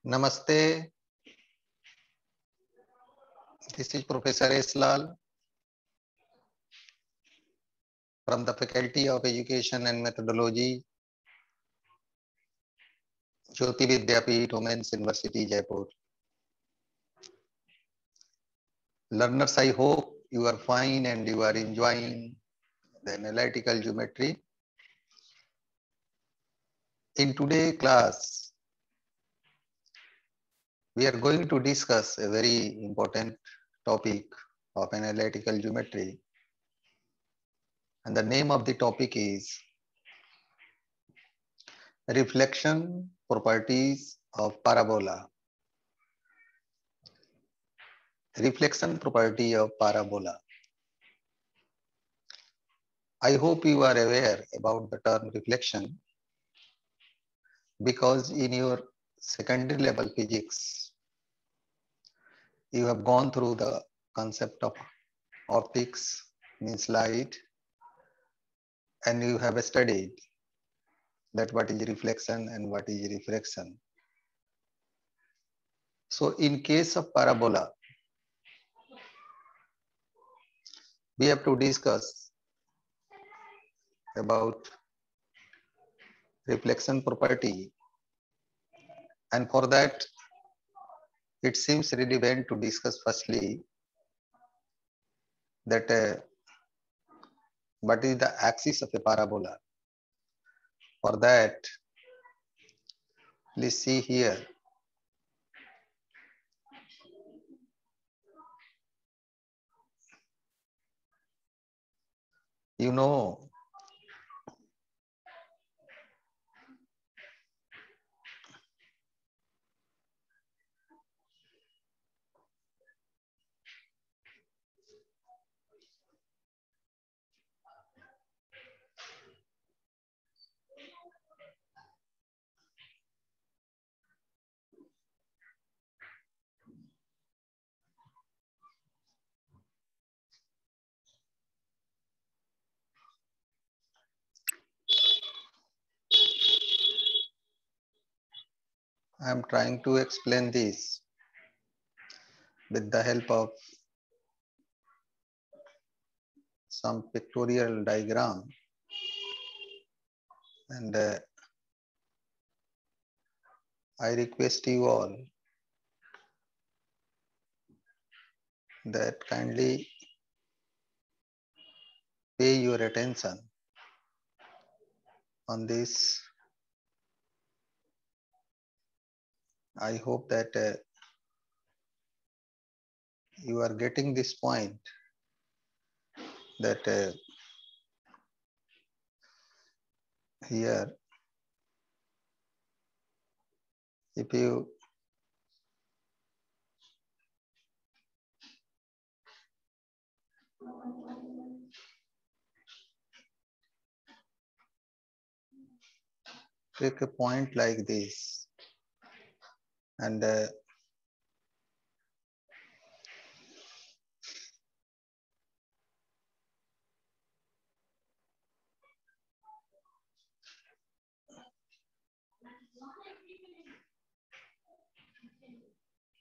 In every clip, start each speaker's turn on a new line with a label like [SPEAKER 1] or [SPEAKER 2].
[SPEAKER 1] Namaste. This is Professor S. Lal from the Faculty of Education and Methodology, Jyoti Vidyapeeth, Women's University, Jaipur. Learners, I hope you are fine and you are enjoying the analytical geometry. In today's class, we are going to discuss a very important topic of analytical geometry. And the name of the topic is Reflection Properties of Parabola. Reflection property of parabola. I hope you are aware about the term reflection because in your secondary level physics, you have gone through the concept of optics, means light, and you have studied that what is reflection and what is refraction. So in case of parabola, we have to discuss about reflection property, and for that it seems relevant to discuss firstly that what is the axis of a parabola. For that, please see here. You know, I am trying to explain this with the help of some pictorial diagram, and I request you all that kindly pay your attention on this. I hope that you are getting this point, that here if you take a point like this and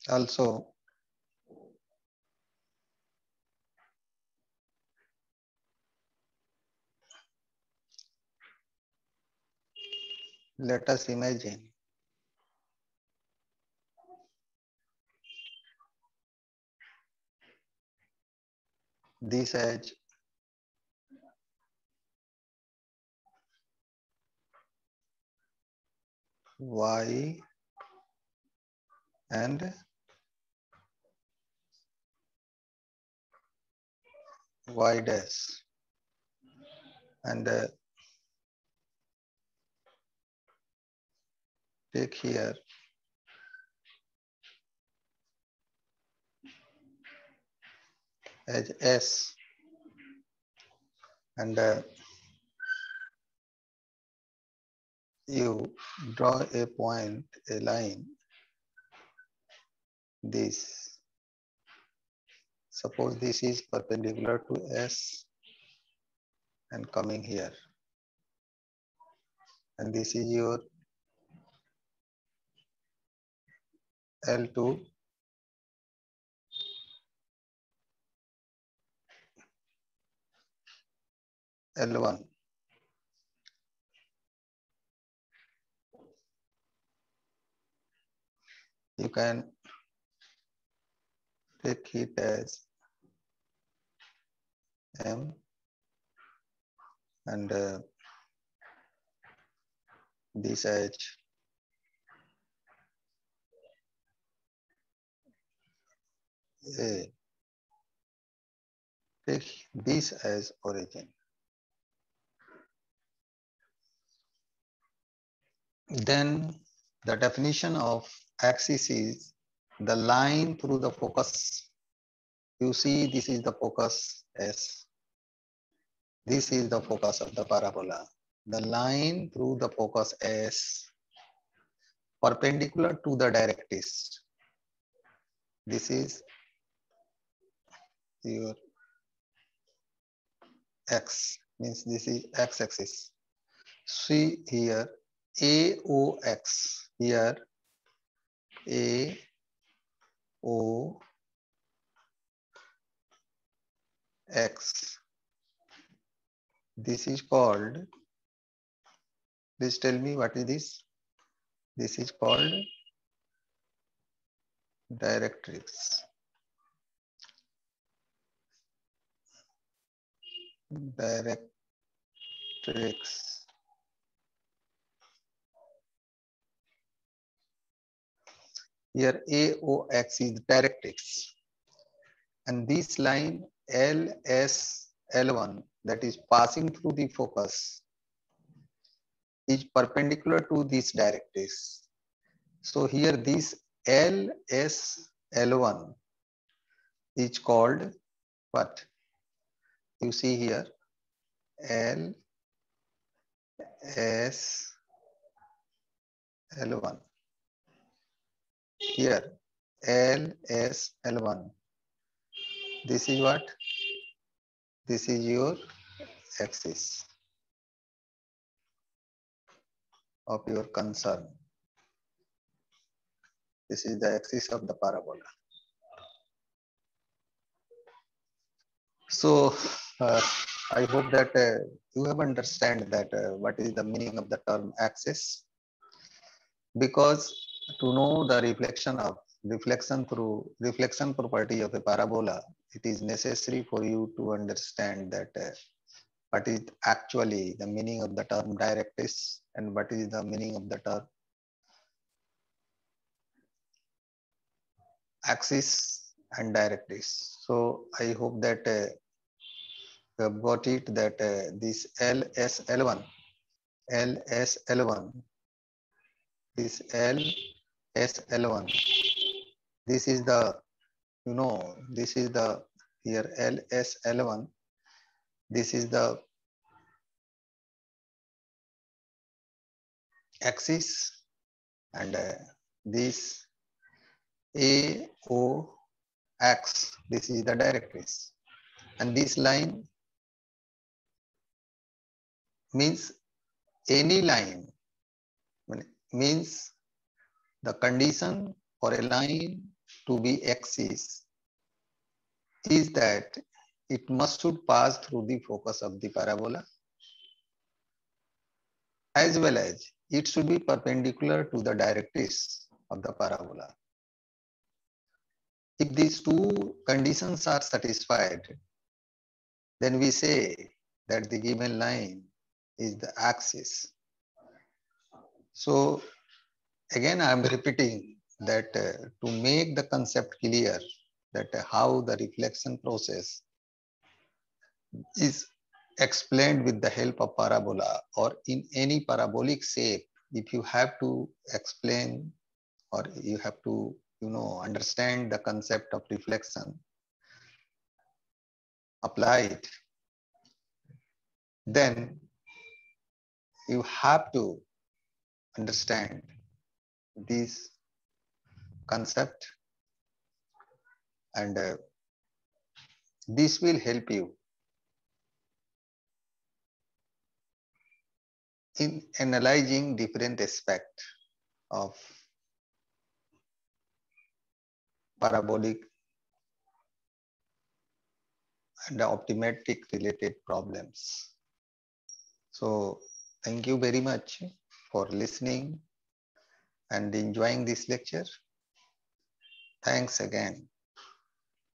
[SPEAKER 1] also let us imagine this as y and y dash, and take here as s, and you draw a point, a line, this. Suppose this is perpendicular to S and coming here. And this is your L2, L1. You can take it as M and this as A. Take this as origin. Then the definition of axis is the line through the focus. You see, this is the focus S. This is the focus of the parabola. The line through the focus S perpendicular to the directrix. This is your X, means this is X axis. See here AOX, here AOX. This is called, please tell me what is this? This is called directrix. Directrix. Here AOX is directrix. And this line LS1 that is passing through the focus is perpendicular to this directrix. So here this LS1 is called what? You see here LS1. Here LS1. This is what? This is your axis of your concern. This is the axis of the parabola. So I hope that you have understand that what is the meaning of the term axis, because to know the reflection property of a parabola, it is necessary for you to understand that what is actually the meaning of the term directrix and what is the meaning of the term axis and directrix. So I hope that you have got it, that this LS1, this LS1, this is the, this is the, here LS1, this is the axis, and this AOX, this is the directrix, and this line means any line, means the condition for a line to be axis is that it should pass through the focus of the parabola, as well as it should be perpendicular to the directrix of the parabola. If these two conditions are satisfied, then we say that the given line is the axis. So again, I am repeating that to make the concept clear, that how the reflection process is explained with the help of parabola or in any parabolic shape, if you have to explain or you have to understand the concept of reflection, apply it, then you have to understand this concept, and this will help you in analyzing different aspects of parabolic and optometric related problems. So thank you very much for listening and enjoying this lecture. Thanks again.